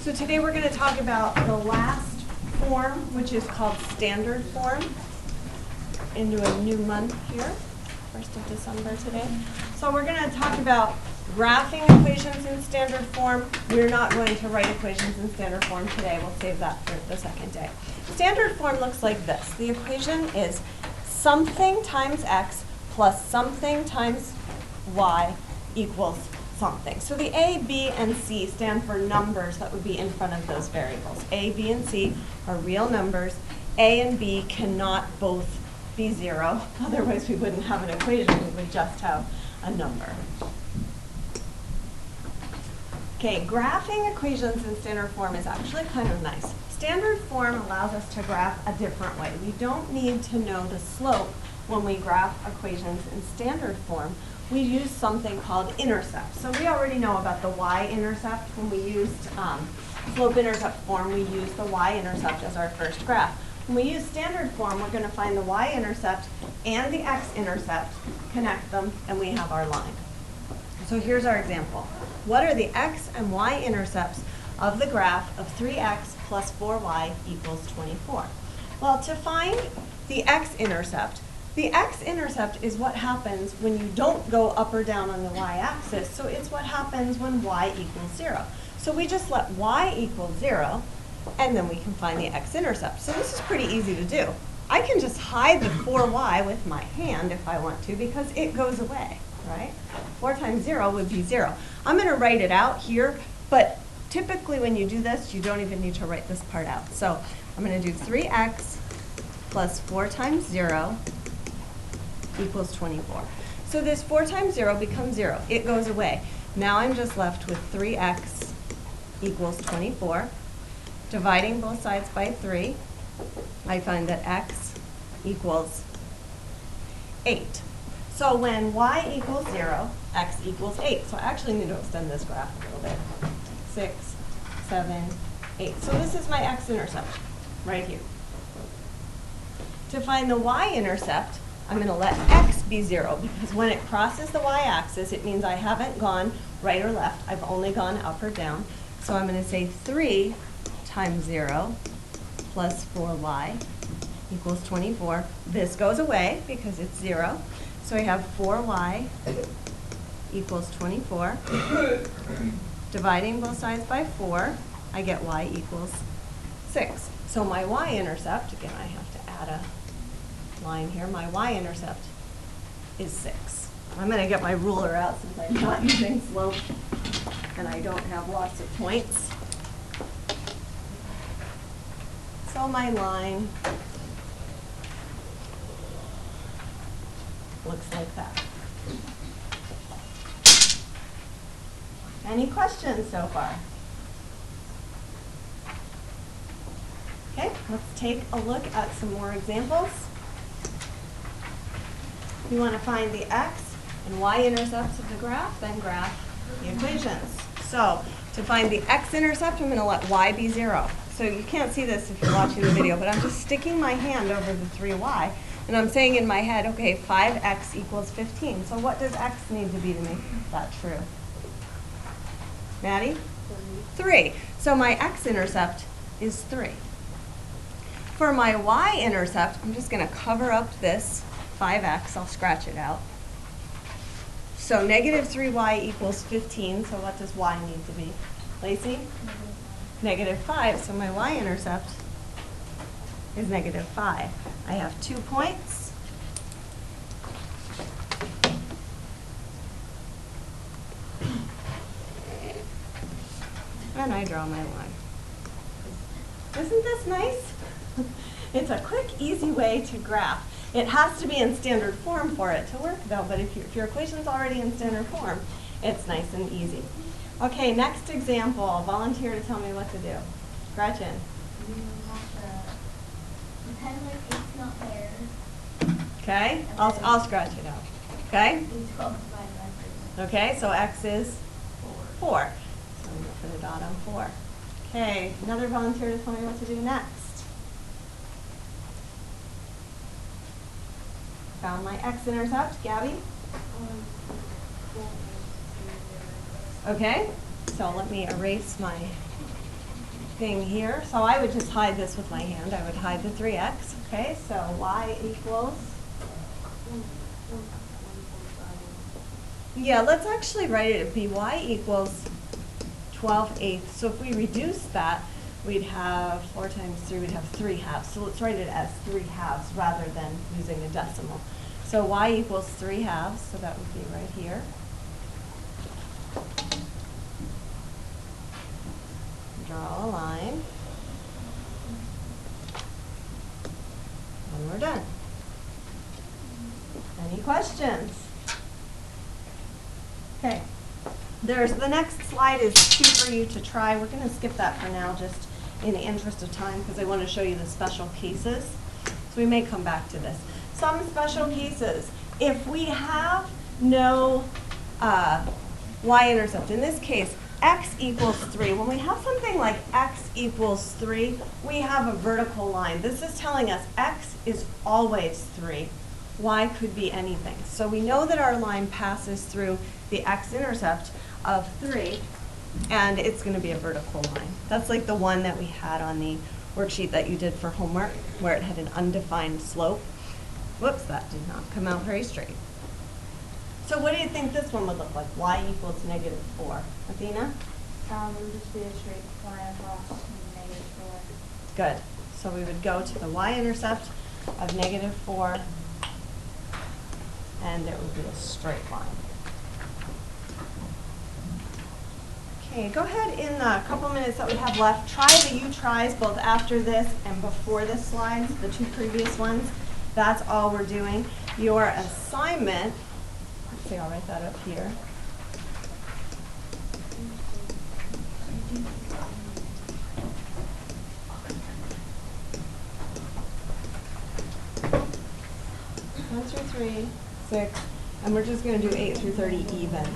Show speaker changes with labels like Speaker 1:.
Speaker 1: So today we're going to talk about the last form, which is called standard form, into a new month here, 1st of December today. So we're going to talk about graphing equations in standard form. We're not going to write equations in standard form today. We'll save that for the second day. Standard form looks like this. The equation is something times x plus something times y equals something. So the A, B, and C stand for numbers that would be in front of those variables. A, B, and C are real numbers. A and B cannot both be 0. Otherwise, we wouldn't have an equation. We would just have a number. Okay, graphing equations in standard form is actually kind of nice. Standard form allows us to graph a different way. We don't need to know the slope when we graph equations in standard form. We use something called intercepts. So we already know about the y-intercept. When we used slope-intercept form, we used the y-intercept as our first graph. When we use standard form, we're going to find the y-intercept and the x-intercept, connect them, and we have our line. So here's our example. What are the x and y-intercepts of the graph of 3x plus 4y equals 24? Well, to find the x-intercept is what happens when you don't go up or down on the y-axis, so it's what happens when y equals 0. So we just let y equal 0, and then we can find the x-intercept. So this is pretty easy to do. I can just hide the 4y with my hand if I want to, because it goes away, right? 4 times 0 would be 0. I'm going to write it out here, but typically when you do this, you don't even need to write this part out. So I'm going to do 3x plus 4 times 0 equals 24. So this 4 times 0 becomes 0. It goes away. Now I'm just left with 3x equals 24. Dividing both sides by 3, I find that x equals 8. So when y equals 0, x equals 8. So I actually need to extend this graph a little bit. 6, 7, 8. So this is my x-intercept right here. To find the y-intercept, I'm going to let x be 0, because when it crosses the y-axis, it means I haven't gone right or left. I've only gone up or down. So I'm going to say 3 times 0 plus 4y equals 24. This goes away because it's 0. So I have 4y equals 24. Dividing both sides by 4, I get y equals 6. So my y-intercept, again, I have to add a line here, my y-intercept is 6. I'm going to get my ruler out since I'm not using slope and I don't have lots of points. So my line looks like that. Any questions so far? Okay, let's take a look at some more examples. You want to find the x and y-intercepts of the graph, then graph the equations. So to find the x-intercept, I'm going to let y be 0. So you can't see this if you're watching the video, but I'm just sticking my hand over the 3y, and I'm saying in my head, okay, 5x equals 15. So what does x need to be to make that true? Maddie? 3. So my x-intercept is 3. For my y-intercept, I'm just going to cover up this 5x. I'll scratch it out. So negative 3y equals 15. So what does y need to be? Lacey? Negative 5. So my y-intercept is negative 5. I have 2 points. And I draw my line. Isn't this nice? It's a quick, easy way to graph. It has to be in standard form for it to work, though, but if your equation's already in standard form, it's nice and easy. Okay, next example. Volunteer to tell me what to do. Gretchen.
Speaker 2: You have to pretend like it's not there.
Speaker 1: Okay, I'll scratch it out. Okay?
Speaker 2: It's 12 divided by 3.
Speaker 1: Okay, so x is 4. So I'm going to put a dot on 4. Okay, another volunteer to tell me what to do next. Found my x-intercept. Gabby? Okay, so let me erase my thing here. So I would just hide this with my hand. I would hide the 3x. Okay, so y equals. Yeah, let's actually write it be y equals 12/8. So if we reduce that, we'd have 4 times 3, we'd have 3 halves. So let's write it as 3 halves rather than using a decimal. So y equals 3 halves, so that would be right here. Draw a line. And we're done. Any questions? Okay. There's the next slide is two for you to try. We're going to skip that for now just in the interest of time because I want to show you the special cases. So we may come back to this. Some special cases. If we have no y-intercept, in this case, x equals 3. When we have something like x equals 3, we have a vertical line. This is telling us x is always 3. Y could be anything. So we know that our line passes through the x-intercept of 3, and it's going to be a vertical line. That's like the one that we had on the worksheet that you did for homework, where it had an undefined slope. Whoops, that did not come out very straight. So what do you think this one would look like? Y equals -4. Athena?
Speaker 2: It would just be a straight line across -4.
Speaker 1: Good. So we would go to the y-intercept of -4, and it would be a straight line. Okay, go ahead in the couple minutes that we have left, try the U-tries both after this and before this slides, the two previous ones. That's all we're doing. Your assignment, let's see, I'll write that up here. One through 3, 6, and we're just going to do 8 through 30 even.